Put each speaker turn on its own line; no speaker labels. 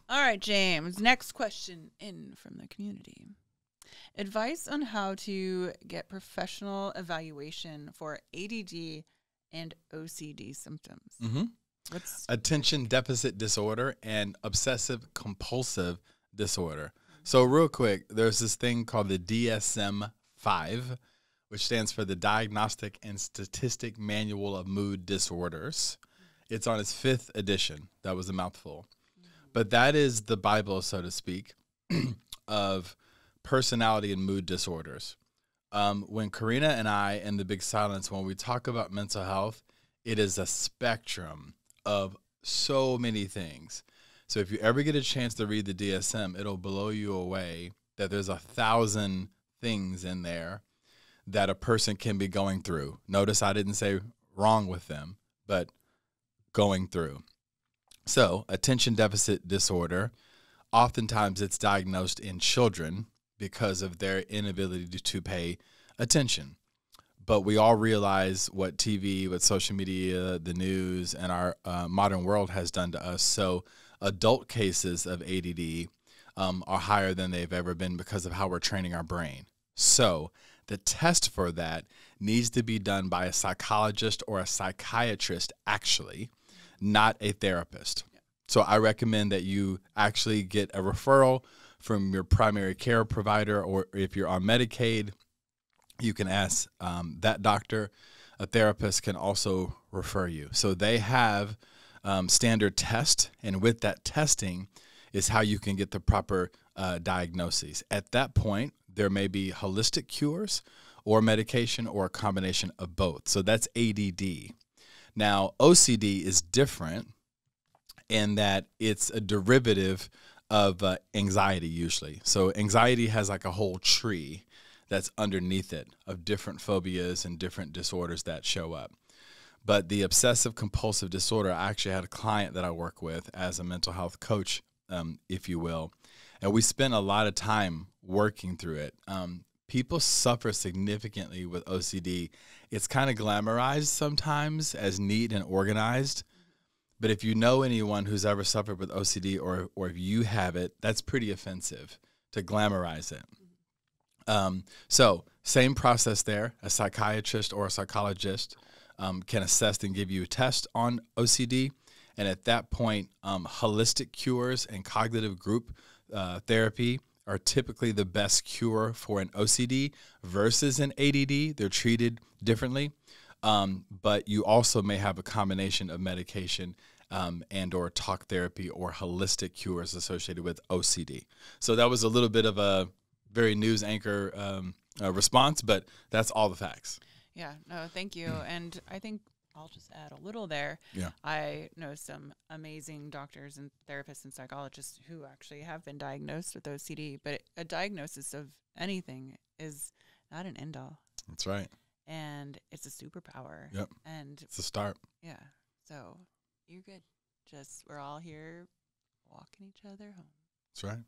All right, James. Next question in from the community. Advice on how to get professional evaluation for ADD and OCD symptoms.
Mm-hmm.
What's
Attention deficit disorder and obsessive-compulsive disorder. So real quick, there's this thing called the DSM-5, which stands for the Diagnostic and Statistic Manual of Mood Disorders. It's on its 5th edition. That was a mouthful. But that is the Bible, so to speak, of personality and mood disorders. When Karena and I in the Big Silence, when we talk about mental health, it is a spectrum of so many things. So if you ever get a chance to read the DSM, it'll blow you away that there's 1,000 things in there that a person can be going through. Notice I didn't say wrong with them, but going through. So attention deficit disorder, oftentimes it's diagnosed in children because of their inability to pay attention. But we all realize what TV, what social media, the news, and our modern world has done to us. So adult cases of ADD are higher than they've ever been because of how we're training our brain. So the test for that needs to be done by a psychologist or a psychiatrist, actually, not a therapist. So I recommend that you actually get a referral from your primary care provider, or if you're on Medicaid, you can ask that doctor. A therapist can also refer you. So they have standard tests, and with that testing is how you can get the proper diagnoses. At that point, there may be holistic cures or medication or a combination of both. So that's ADD. Now, OCD is different in that it's a derivative of anxiety usually. So anxiety has like a whole tree that's underneath it of different phobias and different disorders that show up. But the obsessive-compulsive disorder, I actually had a client that I work with as a mental health coach, if you will, and we spent a lot of time working through it. People suffer significantly with OCD. It's kind of glamorized sometimes as neat and organized. But if you know anyone who's ever suffered with OCD or if you have it, that's pretty offensive to glamorize it. So same process there. A psychiatrist or a psychologist can assess and give you a test on OCD. And at that point, holistic cures and cognitive group therapy are typically the best cure for an OCD versus an ADD. They're treated differently. But you also may have a combination of medication and or talk therapy or holistic cures associated with OCD. So that was a little bit of a very news anchor response, but that's all the facts.
Yeah, no, thank you. And I think I'll just add a little there.
Yeah.
I know some amazing doctors and therapists and psychologists who actually have been diagnosed with OCD, but a diagnosis of anything is not an end all.
That's right.
And it's a superpower.
Yep.
And
it's a start.
Yeah. So you're good. Just we're all here walking each other home.
That's right.